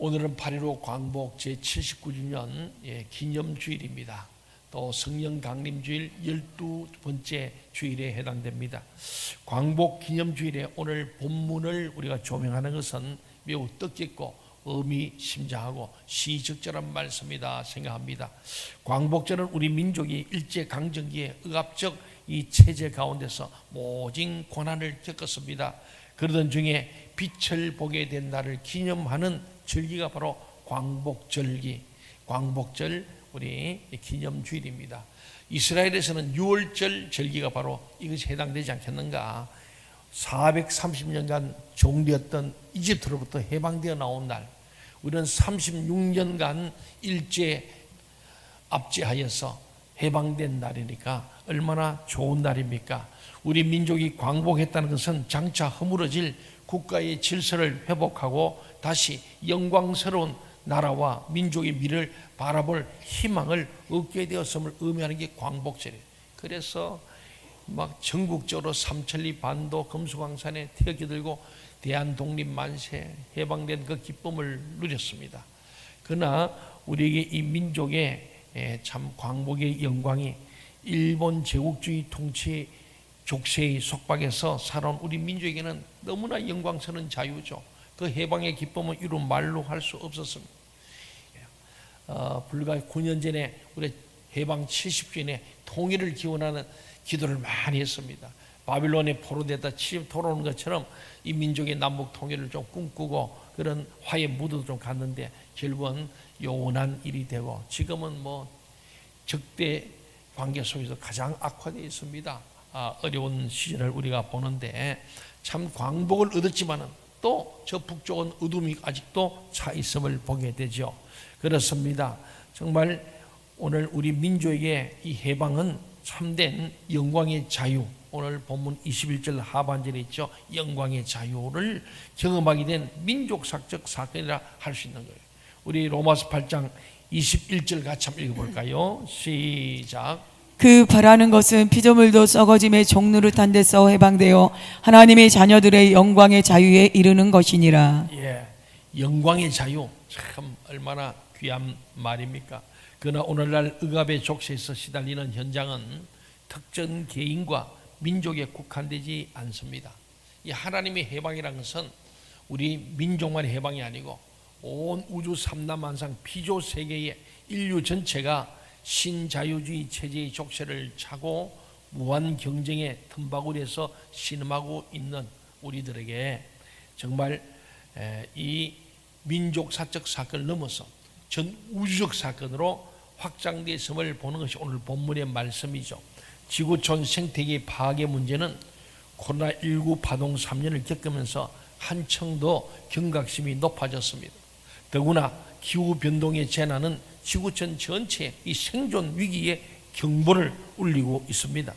오늘은 8.15 광복 제79주년 기념주일입니다. 또 성령 강림주일 12번째 주일에 해당됩니다. 광복 기념주일에 오늘 본문을 우리가 조명하는 것은 매우 뜻깊고 의미심장하고 시적절한 말씀이다 생각합니다. 광복절은 우리 민족이 일제강점기의 억압적 이 체제 가운데서 모진 고난을 겪었습니다. 그러던 중에 빛을 보게 된 날을 기념하는 절기가 바로 광복절기, 광복절 우리 기념주일입니다. 이스라엘에서는 6월절 절기가 바로 이것이 해당되지 않겠는가. 430년간 종되었던 이집트로부터 해방되어 나온 날, 우리는 36년간 일제 압제하여서 해방된 날이니까 얼마나 좋은 날입니까? 우리 민족이 광복했다는 것은 장차 허물어질 국가의 질서를 회복하고 다시 영광스러운 나라와 민족의 미래를 바라볼 희망을 얻게 되었음을 의미하는 게 광복절이에요. 그래서 막 전국적으로 삼천리 반도 금수강산에 태극기들고 대한독립 만세 해방된 그 기쁨을 누렸습니다. 그러나 우리에게 이 민족의 참 광복의 영광이 일본 제국주의 통치 족쇄의 속박에서 살아온 우리 민족에게는 너무나 영광스러운 자유죠. 그 해방의 기쁨은 이루 말로 할 수 없었습니다. 불과 9년 전에 우리 해방 70주년에 통일을 기원하는 기도를 많이 했습니다. 바빌론에 포로되다 돌아오는 것처럼 이 민족의 남북 통일을 좀 꿈꾸고 그런 화해 무드도 좀 갔는데 결국은 요원한 일이 되고 지금은 뭐 적대 관계 속에서 가장 악화되어 있습니다. 어려운 시절을 우리가 보는데 참 광복을 얻었지만은 또 저 북쪽은 어둠이 아직도 차 있음을 보게 되죠. 그렇습니다. 정말 오늘 우리 민족에게 이 해방은 참된 영광의 자유, 오늘 본문 21절 하반절에 있죠. 영광의 자유를 경험하게 된 민족사적 사건이라 할 수 있는 거예요. 우리 로마서 8장 21절 같이 한번 읽어볼까요? 시작. 그 바라는 것은 피조물도 썩어짐의 종노릇한 데서 해방되어 하나님의 자녀들의 영광의 자유에 이르는 것이니라. 예, 영광의 자유 참 얼마나 귀한 말입니까? 그러나 오늘날 억압의 족쇄에서 시달리는 현장은 특정 개인과 민족에 국한되지 않습니다. 이 하나님의 해방이라는 것은 우리 민족만의 해방이 아니고 온 우주 삼라만상 피조 세계의 인류 전체가 신자유주의 체제의 족쇄를 차고 무한 경쟁의 틈바구리에서 신음하고 있는 우리들에게 정말 이 민족사적 사건을 넘어서 전 우주적 사건으로 확장되어 있음을 보는 것이 오늘 본문의 말씀이죠. 지구촌 생태계 파괴 문제는 코로나19 파동 3년을 겪으면서 한층 더 경각심이 높아졌습니다. 더구나 기후변동의 재난은 지구촌 전체의 이 생존 위기에 경보를 울리고 있습니다.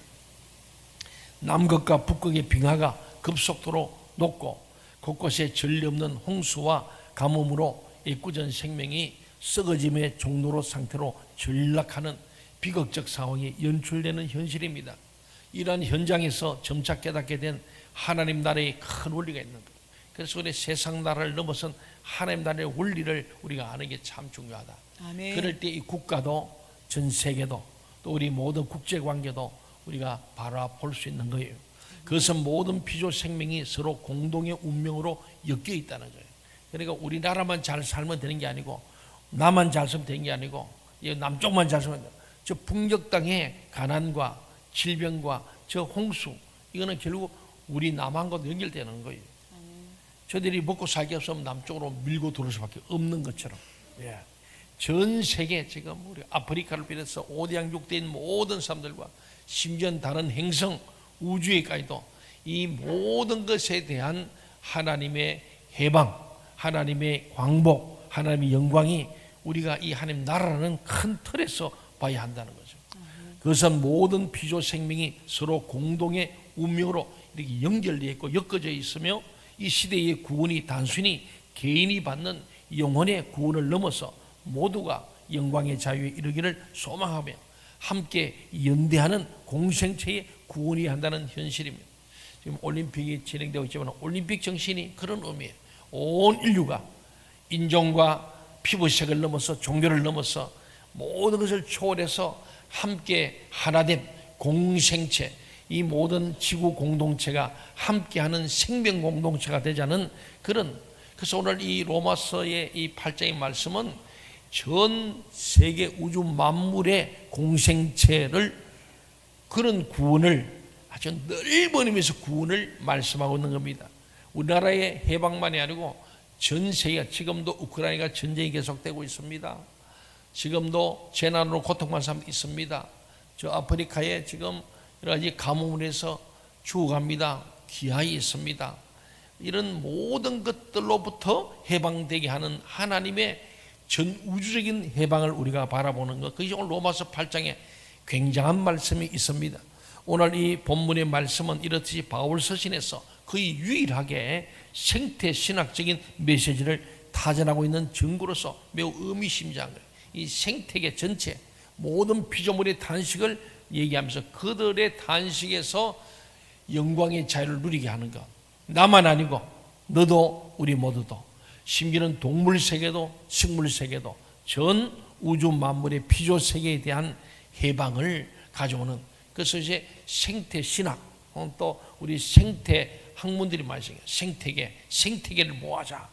남극과 북극의 빙하가 급속도로 녹고 곳곳에 전례 없는 홍수와 가뭄으로 애꿎은 생명이 썩어짐의 종로로 상태로 전락하는 비극적 상황이 연출되는 현실입니다. 이러한 현장에서 점차 깨닫게 된 하나님 나라의 큰 원리가 있는 거예요. 그래서 우리 세상 나라를 넘어선 하나님 나라의 원리를 우리가 아는 게 참 중요하다. 아멘. 그럴 때 이 국가도 전 세계도 또 우리 모든 국제관계도 우리가 바라볼 수 있는 거예요. 그것은 모든 피조 생명이 서로 공동의 운명으로 엮여 있다는 거예요. 그러니까 우리나라만 잘 살면 되는 게 아니고 나만 잘 살면 되는 게 아니고 남쪽만 잘 살면 저 북녘 땅의 가난과 질병과 저 홍수 이거는 결국 우리 남한과도 연결되는 거예요. 저들이 먹고 살기 없으면 남쪽으로 밀고 들어올 수밖에 없는 것처럼 전 세계 지금 우리 아프리카를 비롯해서 5대 양육대인 모든 사람들과 심지어 다른 행성 우주에까지도 이 모든 것에 대한 하나님의 해방, 하나님의 광복, 하나님의 영광이 우리가 이 하나님 나라라는 큰 틀에서 봐야 한다는 거죠. 그것은 모든 피조 생명이 서로 공동의 운명으로 이렇게 연결되어 있고 엮어져 있으며 이 시대의 구원이 단순히 개인이 받는 영혼의 구원을 넘어서 모두가 영광의 자유에 이르기를 소망하며 함께 연대하는 공생체의 구원이 한다는 현실입니다. 지금 올림픽이 진행되고 있지만 올림픽 정신이 그런 의미예요. 온 인류가 인종과 피부색을 넘어서 종교를 넘어서 모든 것을 초월해서 함께 하나된 공생체, 이 모든 지구 공동체가 함께하는 생명 공동체가 되자는 그런, 그래서 오늘 이 로마서의 이 8장의 말씀은 전 세계 우주 만물의 공생체를, 그런 구원을, 아주 넓은 의미에서 구원을 말씀하고 있는 겁니다. 우리나라의 해방만이 아니고 전 세계가, 지금도 우크라이나가 전쟁이 계속되고 있습니다. 지금도 재난으로 고통받는 사람도 있습니다. 저 아프리카에 지금 여러 가지 가뭄에서 죽어갑니다. 기아이 있습니다. 이런 모든 것들로부터 해방되게 하는 하나님의 전 우주적인 해방을 우리가 바라보는 것, 그것이 오늘 로마서 8장에 굉장한 말씀이 있습니다. 오늘 이 본문의 말씀은 이렇듯이 바울 서신에서 거의 유일하게 생태 신학적인 메시지를 타전하고 있는 증거로서 매우 의미심장한 거예요. 이 생태계 전체 모든 피조물의 단식을 얘기하면서 그들의 단식에서 영광의 자유를 누리게 하는 것, 나만 아니고 너도 우리 모두도, 심지어는 동물 세계도 식물 세계도 전 우주 만물의 피조 세계에 대한 해방을 가져오는, 그래서 이제 생태 신학, 또 우리 생태 학문들이 말씀해요. 생태계를 모아자.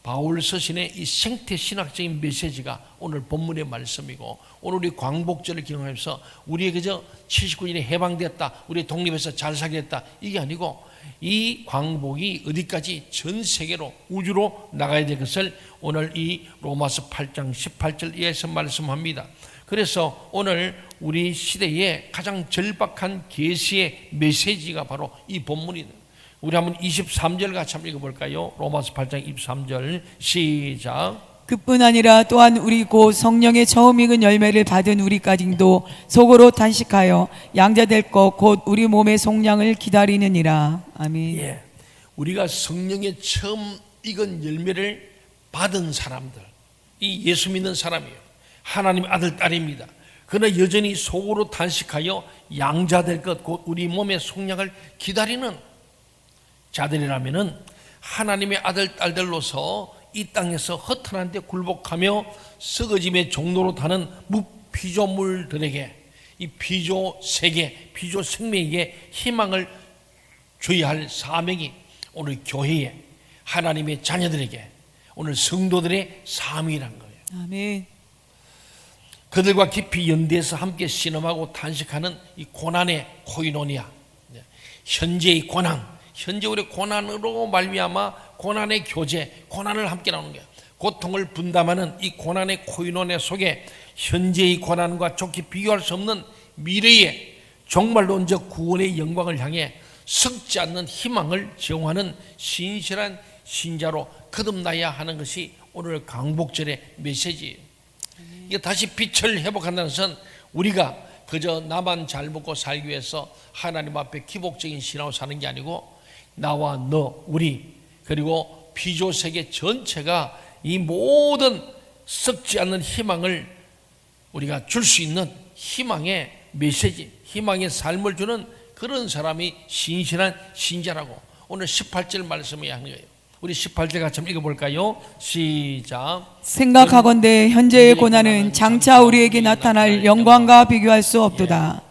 바울 서신의 이 생태 신학적인 메시지가 오늘 본문의 말씀이고, 오늘 우리 광복절을 기념하면서 우리의 그저 79년에 해방되었다, 우리 독립해서 잘 살게 됐다, 이게 아니고 이 광복이 어디까지 전 세계로 우주로 나가야 될 것을 오늘 이 로마서 8장 18절 이하에서 말씀합니다. 그래서 오늘 우리 시대에 가장 절박한 계시의 메시지가 바로 이 본문이다. 우리 한번 23절 같이 한번 읽어볼까요? 로마서 8장 23절 시작. 그뿐 아니라 또한 우리 곧 성령의 처음 익은 열매를 받은 우리까지도 속으로 단식하여 양자될 것 곧 우리 몸의 속량을 기다리느니라. 아멘. 예, 우리가 성령의 처음 익은 열매를 받은 사람들, 이 예수 믿는 사람이에요. 하나님의 아들 딸입니다. 그러나 여전히 속으로 단식하여 양자될 것 곧 우리 몸의 속량을 기다리는 자들이라면은 하나님의 아들 딸들로서 이 땅에서 허탄한 데 굴복하며 썩어짐의 종로로 타는 무피조물들에게, 이 피조 세계, 피조 생명에게 희망을 줘야 할 사명이 오늘 교회에, 하나님의 자녀들에게, 오늘 성도들의 사명이란 거예요. 아멘. 그들과 깊이 연대해서 함께 신음하고 탄식하는 이 고난의 코이노니아, 현재의 고난, 현재 우리 고난으로 말미암아 고난의 교제, 고난을 함께 나누는 거예요. 고통을 분담하는 이 고난의 코이노니아 속에 현재의 고난과 좋게 비교할 수 없는 미래의 종말론적 구원의 영광을 향해 썩지 않는 희망을 제공하는 신실한 신자로 거듭나야 하는 것이 오늘 광복절의 메시지예요. 이게 다시 빛을 회복한다는 것은 우리가 그저 나만 잘 먹고 살기 위해서 하나님 앞에 기복적인 신앙을 사는 게 아니고, 나와 너, 우리, 그리고 피조세계 전체가 이 모든 썩지 않는 희망을 우리가 줄 수 있는 희망의 메시지, 희망의 삶을 주는 그런 사람이 신실한 신자라고 오늘 18절 말씀을 하는 거예요. 우리 18절 같이 한번 읽어볼까요? 시작. 생각하건대 현재의 고난은 장차 우리에게 나타날 영광과 비교할 수 없도다.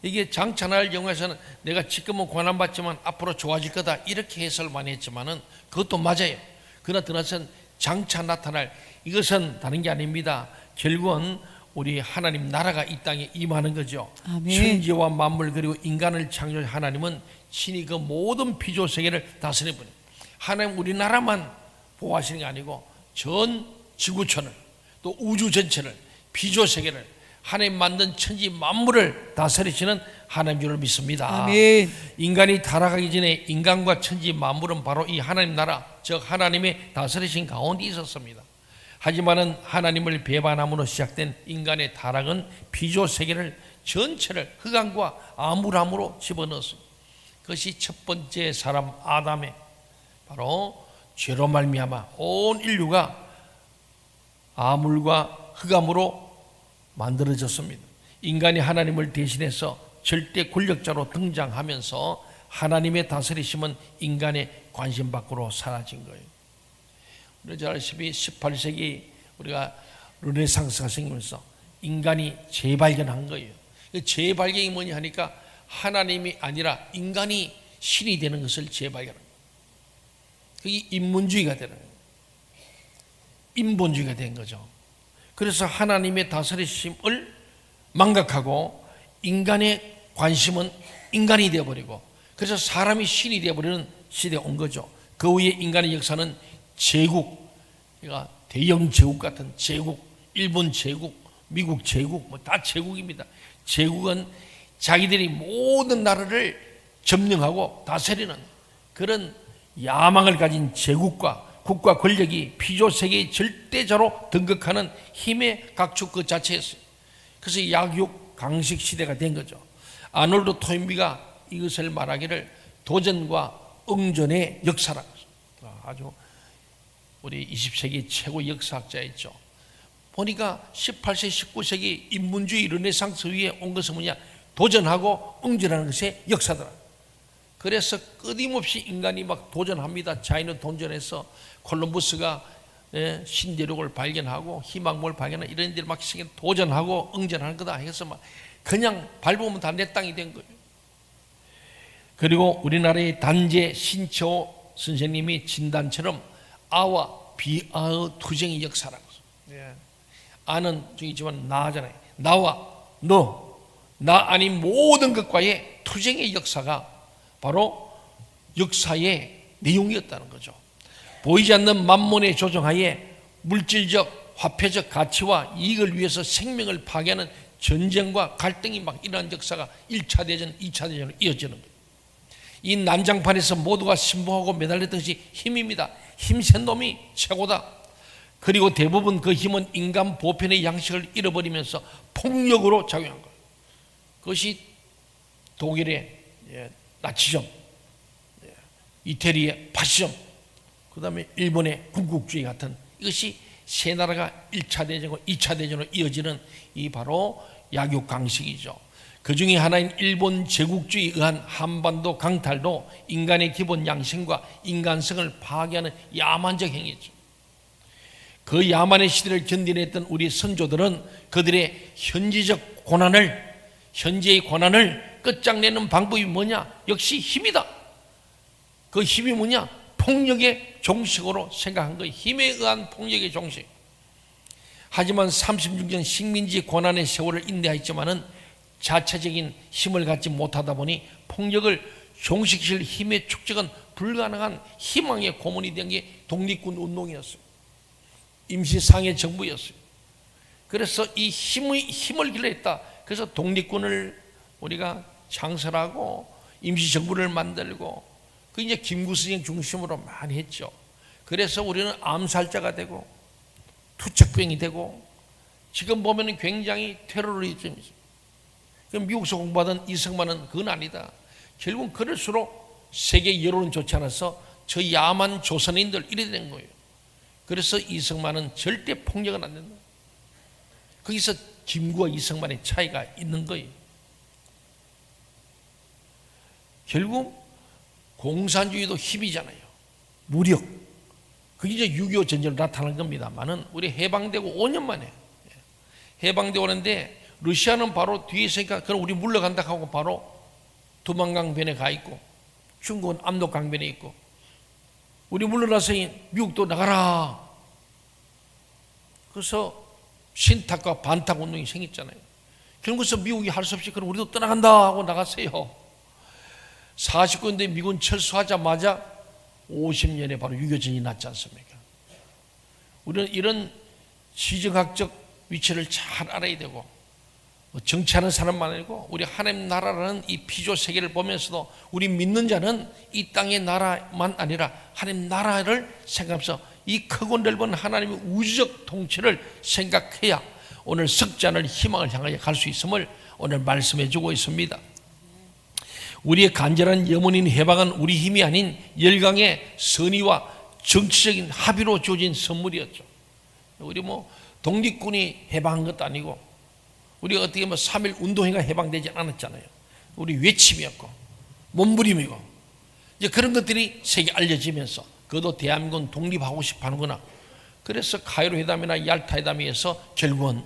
이게 장차 날 영화에서는 내가 지금은 고난받지만 앞으로 좋아질 거다, 이렇게 해석을 많이 했지만은 그것도 맞아요. 그러나 드나선 장차 나타날, 이것은 다른 게 아닙니다. 결국은 우리 하나님 나라가 이 땅에 임하는 거죠. 아멘. 천지와 만물 그리고 인간을 창조한 하나님은 친히 그 모든 피조 세계를 다스리는 분이에요. 하나님 우리나라만 보호하시는 게 아니고 전 지구촌을, 또 우주 전체를, 피조 세계를, 하나님 만든 천지 만물을 다스리시는 하나님 줄을 믿습니다. 아멘. 인간이 타락하기 전에 인간과 천지 만물은 바로 이 하나님 나라, 즉 하나님의 다스리신 가운데 있었습니다. 하지만은 하나님을 배반함으로 시작된 인간의 타락은 피조 세계를 전체를 흑암과 암울함으로 집어넣었습니다. 그것이 첫 번째 사람 아담의 바로 죄로 말미암아 온 인류가 암울과 흑암으로 만들어졌습니다. 인간이 하나님을 대신해서 절대 권력자로 등장하면서 하나님의 다스리심은 인간의 관심 밖으로 사라진 거예요. 잘 아시다시피 18세기 우리가 르네상스가 생기면서 인간이 재발견한 거예요. 재발견이 뭐냐 하니까 하나님이 아니라 인간이 신이 되는 것을 재발견한 거예요. 그게 인문주의가 되는 거예요. 인본주의가 된 거죠. 그래서 하나님의 다스리심을 망각하고 인간의 관심은 인간이 되어버리고, 그래서 사람이 신이 되어버리는 시대가 온 거죠. 그 후에 인간의 역사는 제국, 그러니까 대영 제국 같은 제국, 일본 제국, 미국 제국, 뭐 다 제국입니다. 제국은 자기들이 모든 나라를 점령하고 다스리는 그런 야망을 가진 제국과 국가 권력이 피조세계의 절대자로 등극하는 힘의 각축 그 자체였어요. 그래서 약육 강식 시대가 된 거죠. 아놀드 토인비가 이것을 말하기를 도전과 응전의 역사라고 했어요. 아주 우리 20세기 최고 역사학자였죠. 보니까 18세기 19세기 인문주의 르네상스 위에 온 것은 뭐냐, 도전하고 응전하는 것의 역사더라. 그래서 끊임없이 인간이 막 도전합니다. 자연은 도전해서 콜럼버스가 신대륙을 발견하고 희망을 발견하고 이런 데를 막 도전하고 응전하는 거다 해서 막 그냥 밟으면 다 내 땅이 된 거예요. 그리고 우리나라의 단재 신채호 선생님이 진단처럼 아와 비아의 투쟁의 역사라고. 아는 중이지만 나잖아요. 나와 너, 나 아닌 모든 것과의 투쟁의 역사가 바로 역사의 내용이었다는 거죠. 보이지 않는 만몬의 조정하에 물질적, 화폐적 가치와 이익을 위해서 생명을 파괴하는 전쟁과 갈등이 막 일어난 역사가 1차 대전, 2차 대전으로 이어지는 거예요. 이 난장판에서 모두가 신봉하고 매달렸던 것이 힘입니다. 힘센 놈이 최고다. 그리고 대부분 그 힘은 인간 보편의 양식을 잃어버리면서 폭력으로 작용한 거예요. 그것이 독일의 나치즘, 이태리의 파시즘, 그 다음에 일본의 군국주의 같은, 이것이 세 나라가 1차 대전과 2차 대전으로 이어지는 이 바로 약육강식이죠. 그 중에 하나인 일본 제국주의에 의한 한반도 강탈도 인간의 기본 양심과 인간성을 파괴하는 야만적 행위죠. 그 야만의 시대를 견뎌냈던 우리 선조들은 그들의 현재의 고난을 끝장내는 방법이 뭐냐? 역시 힘이다. 그 힘이 뭐냐? 폭력의 종식으로 생각한 거예요. 힘에 의한 폭력의 종식. 하지만 36년 식민지 고난의 세월을 인내했지만은 자체적인 힘을 갖지 못하다 보니 폭력을 종식시킬 힘의 축적은 불가능한 희망의 고문이 된 게 독립군 운동이었어요. 임시상해 정부였어요. 그래서 이 힘을 길러냈다. 그래서 독립군을 우리가 창설하고 임시정부를 만들고, 그 이제 김구선생 중심으로 많이 했죠. 그래서 우리는 암살자가 되고 투척병이 되고, 지금 보면 굉장히 테러리즘이죠. 미국에서 공부하던 이승만은 그건 아니다. 결국 그럴수록 세계 여론은 좋지 않아서 저 야만 조선인들 이래 된 거예요. 그래서 이승만은 절대 폭력은 안 된다. 거기서 김구와 이승만의 차이가 있는 거예요. 결국 공산주의도 힘이잖아요. 무력. 그게 이제 6.25 전쟁으로 나타난 겁니다만은 우리 해방되고 5년 만에 해방되고 오는데, 러시아는 바로 뒤에 있으니까 그럼 우리 물러간다 하고 바로 두만강변에 가 있고, 중국은 압록강변에 있고, 우리 물러나서 미국도 나가라. 그래서 신탁과 반탁 운동이 생겼잖아요. 결국에서 미국이 할 수 없이 그럼 우리도 떠나간다 하고 나갔어요. 49년대 미군 철수하자마자 50년에 바로 6.25 전쟁이 났지 않습니까? 우리는 이런 지정학적 위치를 잘 알아야 되고, 정치하는 사람만 아니고 우리 하나님 나라라는 이 피조 세계를 보면서도 우리 믿는 자는 이 땅의 나라만 아니라 하나님 나라를 생각하면서 이 크고 넓은 하나님의 우주적 통치를 생각해야 오늘 석자를 희망을 향하여 갈 수 있음을 오늘 말씀해 주고 있습니다. 우리의 간절한 염원인 해방은 우리 힘이 아닌 열강의 선의와 정치적인 합의로 주어진 선물이었죠. 우리 독립군이 해방한 것도 아니고, 우리가 어떻게 3.1 운동회가 해방되지 않았잖아요. 우리 외침이었고 몸부림이고, 이제 그런 것들이 세계에 알려지면서 그것도 대한민국은 독립하고 싶어 하는구나, 그래서 카이로 회담이나 얄타 회담에서 결국은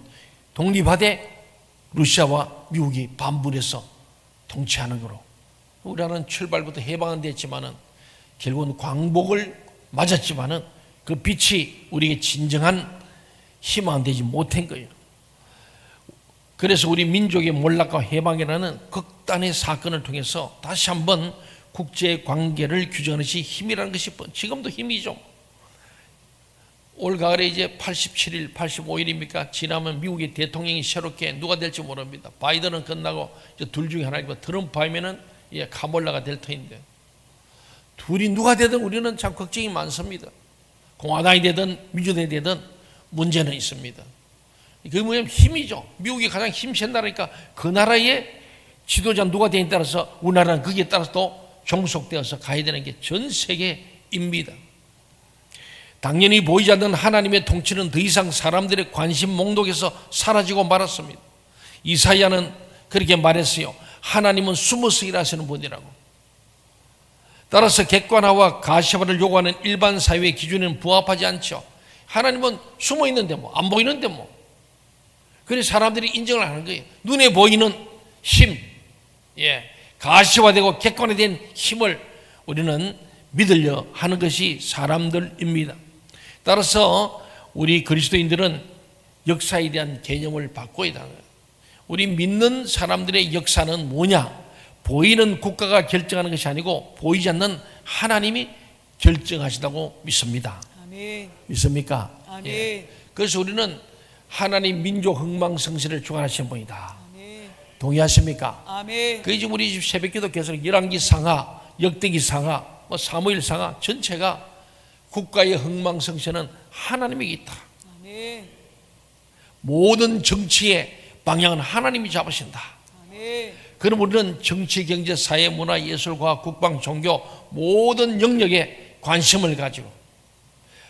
독립하되 러시아와 미국이 반분해서 통치하는 거로 우리나라는 출발부터 해방은 됐지만은 결국은 광복을 맞았지만은 그 빛이 우리에게 진정한 희망은 되지 못한 거예요. 그래서 우리 민족의 몰락과 해방이라는 극단의 사건을 통해서 다시 한번 국제 관계를 규정하는 것이 힘이라는 것이 지금도 힘이죠. 올 가을에 이제 87일, 85일입니까? 지나면 미국의 대통령이 새롭게 누가 될지 모릅니다. 바이든은 끝나고 이제 둘 중에 하나이고 트럼프 하면은 카몰라가 될 터인데 둘이 누가 되든 우리는 참 걱정이 많습니다. 공화당이 되든 민주당이 되든 문제는 있습니다. 그게 뭐냐면 힘이죠. 미국이 가장 힘센 나라니까 그 나라의 지도자 누가 되냐에 따라서 우리나라는 거기에 따라서 또 종속되어서 가야 되는 게 전 세계입니다. 당연히 보이지 않는 하나님의 통치는 더 이상 사람들의 관심 목록에서 사라지고 말았습니다. 이사야는 그렇게 말했어요. 하나님은 숨어서 일하시는 분이라고. 따라서 객관화와 가시화를 요구하는 일반 사회의 기준에는 부합하지 않죠. 하나님은 숨어 있는데 안 보이는데 그래서 사람들이 인정을 하는 거예요. 눈에 보이는 힘, 가시화되고 객관화된 힘을 우리는 믿으려 하는 것이 사람들입니다. 따라서 우리 그리스도인들은 역사에 대한 개념을 바꿔야 하는 거예요. 우리 믿는 사람들의 역사는 뭐냐? 보이는 국가가 결정하는 것이 아니고 보이지 않는 하나님이 결정하시다고 믿습니다. 아멘. 믿습니까? 아멘. 그래서 우리는 하나님 민족 흥망성쇠를 주관하시는 분이다. 아멘. 동의하십니까? 아멘. 그 지금 우리 새벽기도 계속 열왕기 상하, 역대기 상하, 사무엘 상하 전체가 국가의 흥망성쇠는 하나님에게 있다. 아멘. 모든 정치의 방향은 하나님이 잡으신다. 아멘. 그럼 우리는 정치, 경제, 사회, 문화, 예술, 과학, 국방, 종교 모든 영역에 관심을 가지고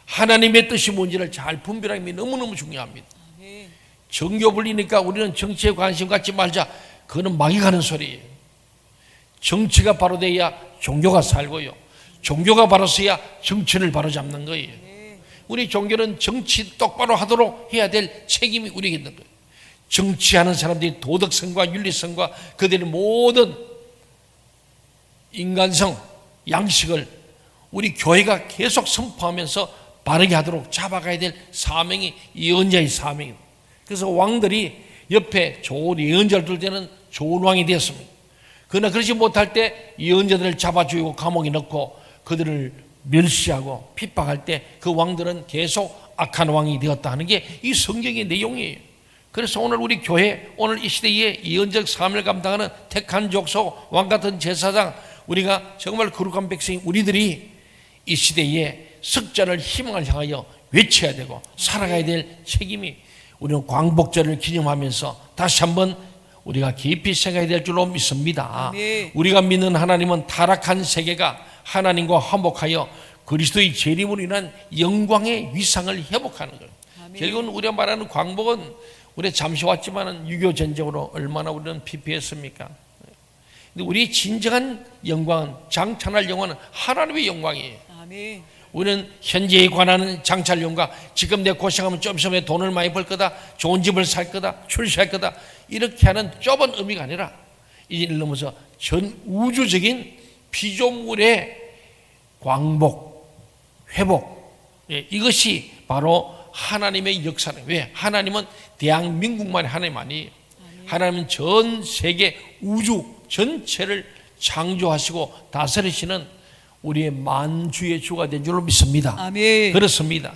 하나님의 뜻이 뭔지를 잘 분별하는 게 너무너무 중요합니다. 아멘. 정교 불리니까 우리는 정치에 관심 갖지 말자. 그거는 막이 가는 소리예요. 정치가 바로 돼야 종교가 살고요. 종교가 바로 서야 정치를 바로 잡는 거예요. 우리 종교는 정치 똑바로 하도록 해야 될 책임이 우리에게 있는 거예요. 정치하는 사람들이 도덕성과 윤리성과 그들의 모든 인간성, 양식을 우리 교회가 계속 선포하면서 바르게 하도록 잡아가야 될 사명이 예언자의 사명입니다. 그래서 왕들이 옆에 좋은 예언자를 둘 때는 좋은 왕이 되었습니다. 그러나 그러지 못할 때 예언자들을 잡아주고 감옥에 넣고 그들을 멸시하고 핍박할 때 그 왕들은 계속 악한 왕이 되었다 하는 게 이 성경의 내용이에요. 그래서 오늘 우리 교회, 오늘 이 시대에 예언적 사명을 감당하는 택한 족속, 왕같은 제사장, 우리가 정말 거룩한 백성인 우리들이 이 시대에 석자를 희망을 향하여 외쳐야 되고 살아가야 될 책임이 우리는 광복절을 기념하면서 다시 한번 우리가 깊이 생각해야 될 줄로 믿습니다. 아멘. 우리가 믿는 하나님은 타락한 세계가 하나님과 화목하여 그리스도의 재림으로 인한 영광의 위상을 회복하는 거예요. 아멘. 결국은 우리가 말하는 광복은 우리 잠시 왔지만은 6.25 전쟁으로 얼마나 우리는 피폐했습니까? 근데 우리의 진정한 영광은, 장찬할 영광은 하나님의 영광이에요. 아멘. 우리는 현재에 관한 장찰 영광, 지금 내 고생하면 좀 있으면 돈을 많이 벌 거다, 좋은 집을 살 거다, 출세할 거다, 이렇게 하는 좁은 의미가 아니라 이제 넘어서 전 우주적인 피조물의 광복, 회복, 이것이 바로 하나님의 역사는. 왜? 하나님은 대한민국만의 하나님 아니에요. 하나님은 전 세계 우주 전체를 창조하시고 다스리시는 우리의 만주의 주가 된 줄로 믿습니다. 아멘. 그렇습니다.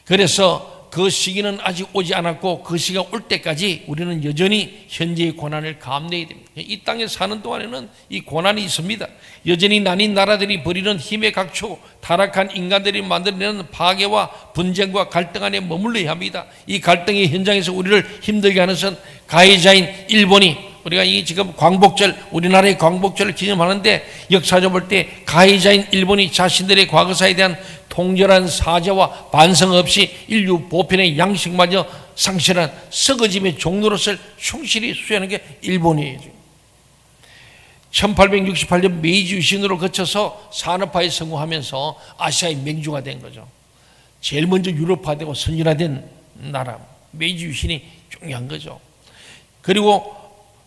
그래서 그 시기는 아직 오지 않았고 그 시기가 올 때까지 우리는 여전히 현재의 고난을 감내해야 됩니다. 이 땅에 사는 동안에는 이 고난이 있습니다. 여전히 나뉜 나라들이 벌이는 힘의 각축, 타락한 인간들이 만들어내는 파괴와 분쟁과 갈등 안에 머물러야 합니다. 이 갈등의 현장에서 우리를 힘들게 하는 것은 가해자인 일본이, 우리가 이 지금 광복절, 우리나라의 광복절을 기념하는데 역사적으로 볼 때 가해자인 일본이 자신들의 과거사에 대한 통절한 사죄와 반성 없이 인류 보편의 양식마저 상실한 썩어짐의 종로릇을 충실히 수행하는 게 일본이에요. 1868년 메이지 유신으로 거쳐서 산업화에 성공하면서 아시아의 맹주가 된 거죠. 제일 먼저 유럽화되고 선진화된 나라, 메이지 유신이 중요한 거죠. 그리고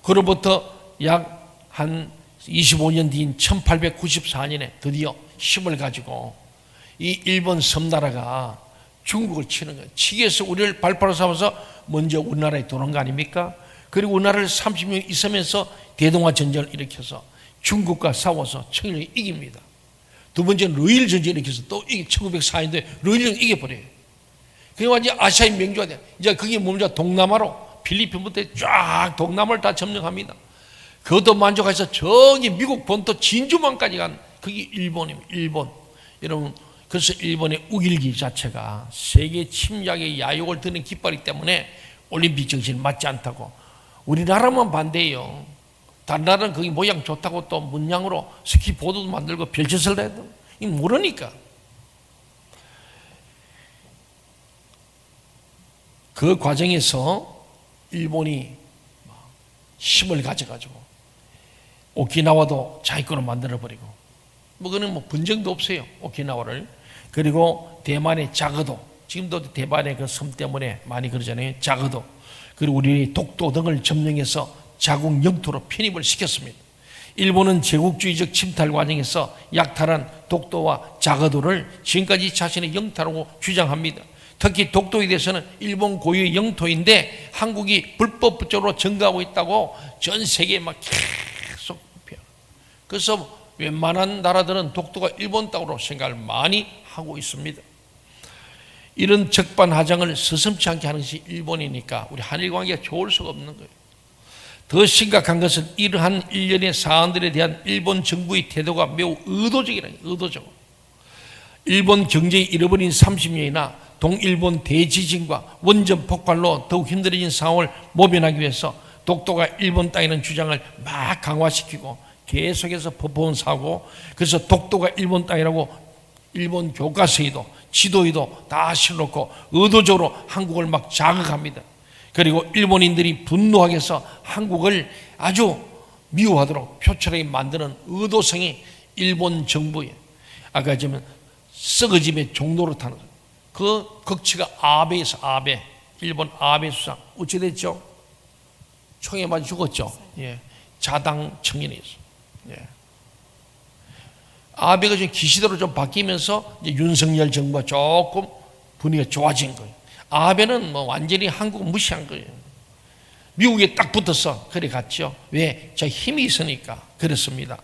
그로부터 약 한 25년 뒤인 1894년에 드디어 힘을 가지고 이 일본 섬나라가 중국을 치는 거예요. 치기 위해서 우리를 발바로 삼아서 먼저 우리나라에 들어온 거 아닙니까? 그리고 우리나라를 30년 있으면서 대동아 전쟁을 일으켜서 중국과 싸워서 청일을 이깁니다. 두 번째는 러일 전쟁을 일으켜서 또 1904년도에 러일을 이겨버려요. 그게 완전 아시아의 명주가 돼요. 이제 그게 뭡니까? 동남아로 필리핀부터 쫙 동남아를 다 점령합니다. 그것도 만족해서 저기 미국 본토 진주만까지 간 그게 일본입니다. 일본. 여러분, 그래서 일본의 우길기 자체가 세계 침략의 야욕을 드는 깃발이기 때문에 올림픽 정신이 맞지 않다고. 우리나라만 반대해요. 다른 나라는 거기 모양 좋다고 또 문양으로 스키보드도 만들고 별짓을 해도 모르니까. 그 과정에서 일본이 힘을 가져가지고 오키나와도 자기 거로 만들어버리고, 그거는 분쟁도 없어요, 오키나와를. 그리고 대만의 자거도, 지금도 대만의 그 섬 때문에 많이 그러잖아요, 자거도. 그리고 우리 독도 등을 점령해서 자국 영토로 편입을 시켰습니다. 일본은 제국주의적 침탈 과정에서 약탈한 독도와 자거도를 지금까지 자신의 영토라고 주장합니다. 특히 독도에 대해서는 일본 고유의 영토인데 한국이 불법적으로 증거하고 있다고 전 세계에 막 계속 표현. 그래서 웬만한 나라들은 독도가 일본 땅으로 생각을 많이 하고 있습니다. 이런 적반하장을 서슴지 않게 하는 것이 일본이니까 우리 한일 관계가 좋을 수가 없는 거예요. 더 심각한 것은 이러한 일련의 사안들에 대한 일본 정부의 태도가 매우 의도적이라는 거예요. 의도적으로. 일본 경제에 잃어버린 30년이나 동일본 대지진과 원전 폭발로 더욱 힘들어진 상황을 모면하기 위해서 독도가 일본 땅이라는 주장을 막 강화시키고 계속해서 퍼부은 사고, 그래서 독도가 일본 땅이라고 일본 교과서에도 지도에도 다 실어놓고 의도적으로 한국을 막 자극합니다. 그리고 일본인들이 분노하게 해서 한국을 아주 미워하도록 표출하게 만드는 의도성이 일본 정부에, 아까 지금 썩어짐의 종로를 타는 그 극치가 아베에서, 아베, 일본 아베 수상 어찌 됐죠? 총에 맞아 죽었죠. 예, 자당 청년이었어. 예. 아베가 좀 기시대로 좀 바뀌면서 이제 윤석열 정부가 조금 분위기가 좋아진 거예요. 아베는 완전히 한국 무시한 거예요. 미국에 딱 붙어서 그래 갔죠. 왜? 저 힘이 있으니까 그렇습니다.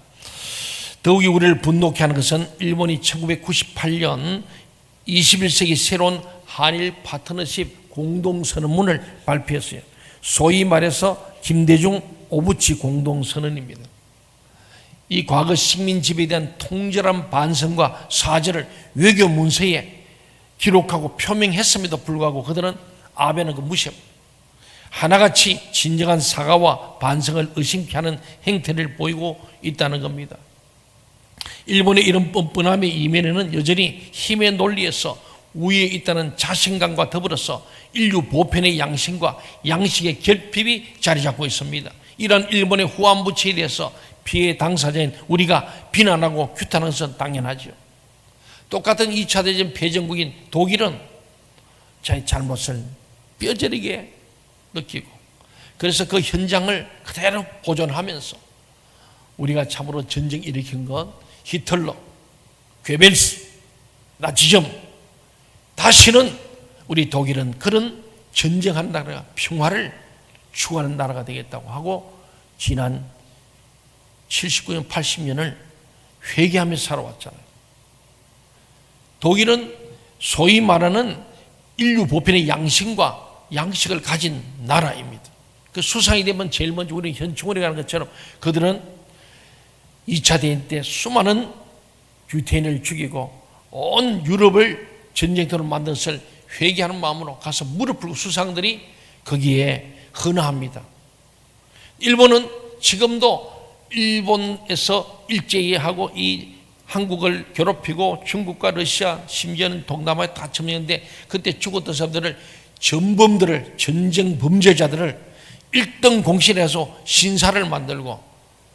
더욱이 우리를 분노케 하는 것은 일본이 1998년 21세기 새로운 한일 파트너십 공동선언문을 발표했어요. 소위 말해서 김대중 오부치 공동선언입니다. 이 과거 식민 지배에 대한 통절한 반성과 사죄를 외교 문서에 기록하고 표명했음에도 불구하고 그들은 아베는 그 무시합니다. 하나같이 진정한 사과와 반성을 의심케 하는 행태를 보이고 있다는 겁니다. 일본의 이런 뻔뻔함의 이면에는 여전히 힘의 논리에서 우위에 있다는 자신감과 더불어서 인류 보편의 양심과 양식의 결핍이 자리 잡고 있습니다. 이런 일본의 후한부치에 대해서 피해 당사자인 우리가 비난하고 규탄하는 것은 당연하죠. 똑같은 2차 대전 패전국인 독일은 자기 잘못을 뼈저리게 느끼고, 그래서 그 현장을 그대로 보존하면서 우리가 참으로 전쟁 일으킨 건 히틀러, 괴벨스, 나치즘, 다시는 우리 독일은 그런 전쟁하는 나라가 평화를 추구하는 나라가 되겠다고 하고 지난 79년, 80년을 회개하면서 살아왔잖아요. 독일은 소위 말하는 인류 보편의 양식을 가진 나라입니다. 그 수상이 되면 제일 먼저 우리는 현충원에 가는 것처럼 그들은 2차 대전 때 수많은 유태인을 죽이고 온 유럽을 전쟁터로 만든 것을 회개하는 마음으로 가서 무릎 꿇고 수상들이 거기에 헌화합니다. 일본은 지금도 일본에서 일제히 하고 이 한국을 괴롭히고 중국과 러시아 심지어는 동남아에 다 점령했는데 그때 죽었던 사람들을, 전범들을, 전쟁 범죄자들을 1등 공신해서 신사를 만들고,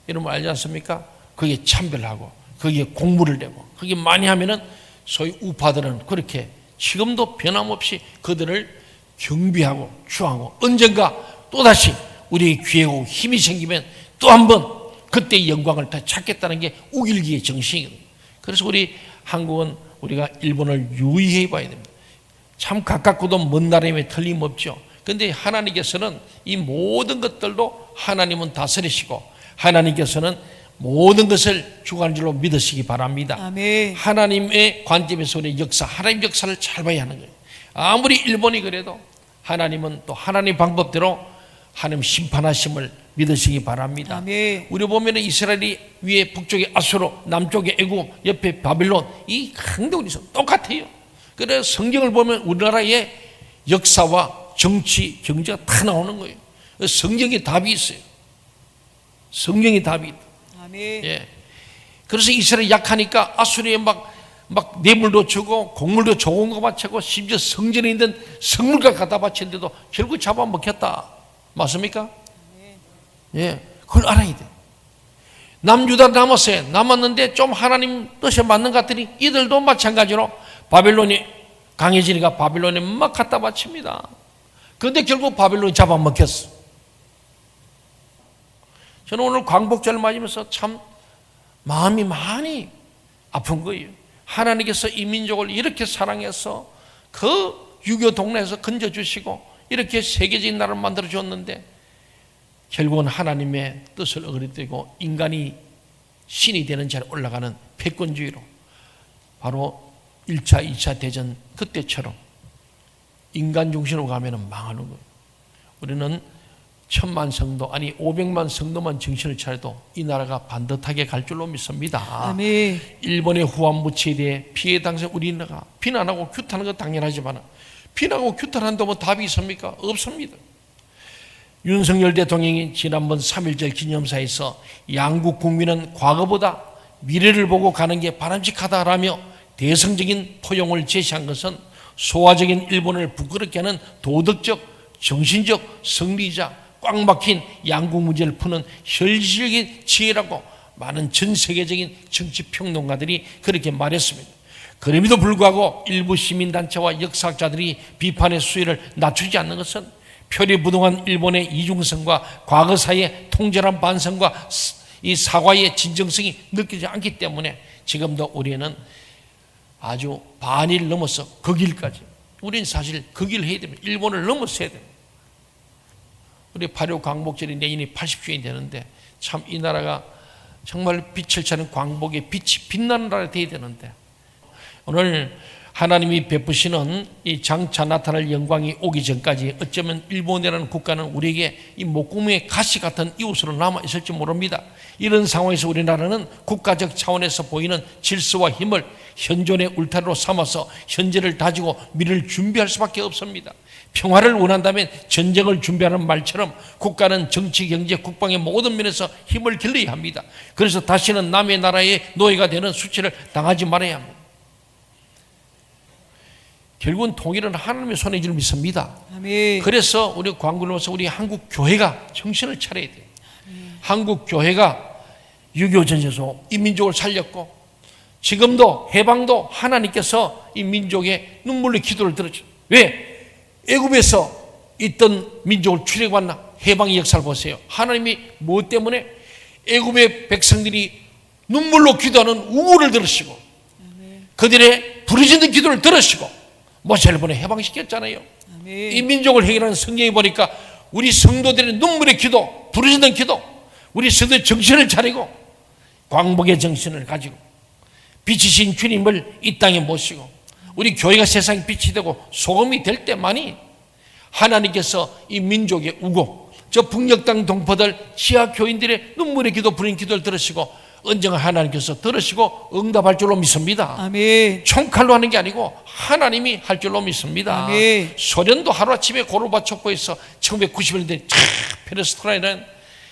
여러분 알지 않습니까? 거기에 참배하고 거기에 공부를 내고 거기에 많이 하면은 소위 우파들은 그렇게 지금도 변함없이 그들을 경비하고 주하고 언젠가 또다시 우리의 기회고 힘이 생기면 또 한 번 그때의 영광을 다 찾겠다는 게 우길기의 정신이거든요. 그래서 우리 한국은 우리가 일본을 유의해 봐야 됩니다. 참 가깝고도 먼 나라임에 틀림없죠. 그런데 하나님께서는 이 모든 것들도 하나님은 다스리시고 하나님께서는 모든 것을 주관한 줄로 믿으시기 바랍니다. 아멘. 하나님의 관점에서 우리의 역사, 하나님 역사를 잘 봐야 하는 거예요. 아무리 일본이 그래도 하나님은 또 하나님 방법대로 하나님 심판하심을 믿으시기 바랍니다. 아멘. 우리 보면은 이스라엘이 위에 북쪽에 아수르, 남쪽에 애굽, 옆에 바빌론 이 강대국에서 똑같아요. 그래서 성경을 보면 우리나라의 역사와 정치, 경제가 다 나오는 거예요. 성경에 답이 있어요. 성경에 답이 있다. 아멘. 예. 그래서 이스라엘이 약하니까 아수르에 막 뇌물도 주고 곡물도 좋은 거 바치고 심지어 성전에 있는 성물과 갖다 바치는데도 결국 잡아먹혔다. 맞습니까? 예, 그걸 알아야 돼. 남유다 남았어요. 남았는데 좀 하나님 뜻에 맞는 것 같더니 이들도 마찬가지로 바빌론이 강해지니까 바빌론에 막 갖다 바칩니다. 그런데 결국 바빌론이 잡아먹혔어. 저는 오늘 광복절을 맞으면서 참 마음이 많이 아픈 거예요. 하나님께서 이 민족을 이렇게 사랑해서 그 유교 동네에서 건져주시고 이렇게 세계적인 나라를 만들어줬는데 결국은 하나님의 뜻을 어그리뜨리고 인간이 신이 되는 자리에 올라가는 패권주의로 바로 1차, 2차 대전 그때처럼 인간 중심으로 가면 망하는 거예요. 우리는 1000만 성도 아니 500만 성도만 정신을 차려도 이 나라가 반듯하게 갈 줄로 믿습니다. 아멘. 일본의 후한무치에 대해 피해 당선 우리나라가 비난하고 규탄하는 건 당연하지만 비난하고 규탄한다면 답이 있습니까? 없습니다. 윤석열 대통령이 지난번 3.1절 기념사에서 양국 국민은 과거보다 미래를 보고 가는 게 바람직하다라며 대성적인 포용을 제시한 것은 소화적인 일본을 부끄럽게 하는 도덕적, 정신적 승리자 꽉 막힌 양국 문제를 푸는 현실적인 지혜라고 많은 전 세계적인 정치평론가들이 그렇게 말했습니다. 그럼에도 불구하고 일부 시민단체와 역사학자들이 비판의 수위를 낮추지 않는 것은 표리부동한 일본의 이중성과 과거사의 통절한 반성과 이 사과의 진정성이 느끼지 않기 때문에 지금도 우리는 아주 반일 넘어서 극일까지 우리는 사실 극일 해야 됩니다. 일본을 넘어서야 됩니다. 우리 8.6 광복절이 내년이 80주년이 되는데 참 이 나라가 정말 빛을 차는 광복의 빛이 빛나는 나라가 되어야 되는데 오늘 하나님이 베푸시는 이 장차 나타날 영광이 오기 전까지 어쩌면 일본이라는 국가는 우리에게 이 목구멍에 가시 같은 이웃으로 남아 있을지 모릅니다. 이런 상황에서 우리나라는 국가적 차원에서 보이는 질서와 힘을 현존의 울타리로 삼아서 현재를 다지고 미래를 준비할 수밖에 없습니다. 평화를 원한다면 전쟁을 준비하는 말처럼 국가는 정치, 경제, 국방의 모든 면에서 힘을 길러야 합니다. 그래서 다시는 남의 나라의 노예가 되는 수치를 당하지 말아야 합니다. 결국은 통일은 하나님의 손에 줄 믿습니다. 아멘. 그래서 우리 광군으로서 우리 한국 교회가 정신을 차려야 돼요. 한국 교회가 6.25 전쟁에서 이 민족을 살렸고 지금도 해방도 하나님께서 이 민족의 눈물의 기도를 들어줘. 왜? 애굽에서 있던 민족을 출애굽했나? 해방의 역사를 보세요. 하나님이 무엇 때문에 애굽의 백성들이 눈물로 기도하는 우울을 들으시고 그들의 부르짖는 기도를 들으시고 모세를 보내 해방시켰잖아요. 아멘. 이 민족을 해결하는 성경에 보니까 우리 성도들의 눈물의 기도, 부르짖는 기도, 우리 성도의 정신을 차리고 광복의 정신을 가지고 빛이신 주님을 이 땅에 모시고 우리 교회가 세상의 빛이 되고 소금이 될 때만이 하나님께서 이 민족의 우고 저 북녘 땅 동포들 지하 교인들의 눈물의 기도, 부르짖는 기도를 들으시고 언젠가 하나님께서 들으시고 응답할 줄로 믿습니다. 아멘. 총칼로 하는 게 아니고 하나님이 할 줄로 믿습니다. 아멘. 소련도 하루아침에 고르바초프에서 1991년대 페레스트라이라는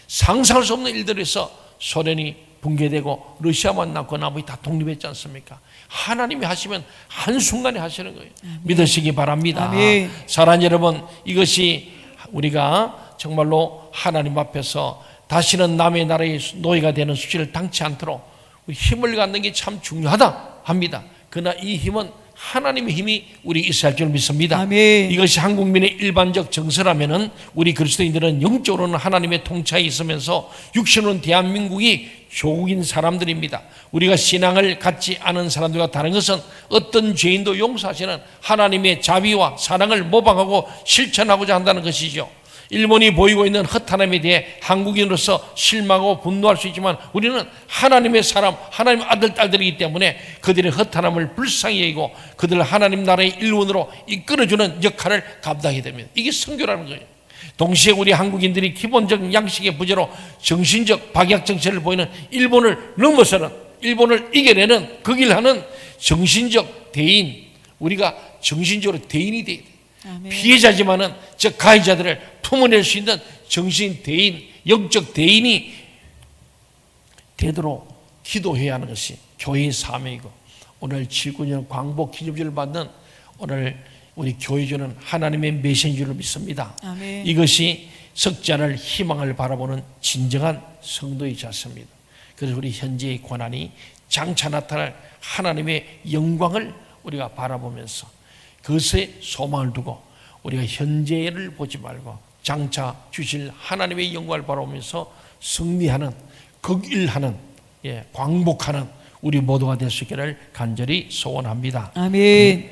상상할 수 없는 일들에서 소련이 붕괴되고 러시아만 남고 나머지 다 독립했지 않습니까? 하나님이 하시면 한순간에 하시는 거예요. 믿으시기 바랍니다. 아멘. 사랑하는 여러분, 이것이 우리가 정말로 하나님 앞에서 다시는 남의 나라의 노예가 되는 수치를 당치 않도록 힘을 갖는 게 참 중요하다 합니다. 그러나 이 힘은 하나님의 힘이 우리 있어야 할 줄 믿습니다. 아멘. 이것이 한국민의 일반적 정서라면은 우리 그리스도인들은 영적으로는 하나님의 통치에 있으면서 육신으로는 대한민국이 조국인 사람들입니다. 우리가 신앙을 갖지 않은 사람들과 다른 것은 어떤 죄인도 용서하시는 하나님의 자비와 사랑을 모방하고 실천하고자 한다는 것이죠. 일본이 보이고 있는 허탄함에 대해 한국인으로서 실망하고 분노할 수 있지만 우리는 하나님의 사람, 하나님의 아들, 딸들이기 때문에 그들의 허탄함을 불쌍히 여기고 그들을 하나님 나라의 일원으로 이끌어주는 역할을 감당하게 됩니다. 이게 선교라는 거예요. 동시에 우리 한국인들이 기본적 양식의 부재로 정신적 박약 정체를 보이는 일본을 넘어서는, 일본을 이겨내는 그 길하는 정신적 대인, 우리가 정신적으로 대인이 되어야 돼요. 아멘. 피해자지만은 즉 가해자들을 품어낼 수 있는 정신 대인, 영적 대인이 되도록 기도해야 하는 것이 교회의 사명이고, 오늘 79년 광복 기념주를 받는 오늘 우리 교회주는 하나님의 메시지를 믿습니다. 아멘. 이것이 석자를 희망을 바라보는 진정한 성도의 자세입니다. 그래서 우리 현재의 고난이 장차 나타날 하나님의 영광을 우리가 바라보면서 그것에 소망을 두고 우리가 현재를 보지 말고 장차 주실 하나님의 영광을 바라보면서 승리하는, 극일하는, 광복하는 우리 모두가 될 수 있기를 간절히 소원합니다. 아멘.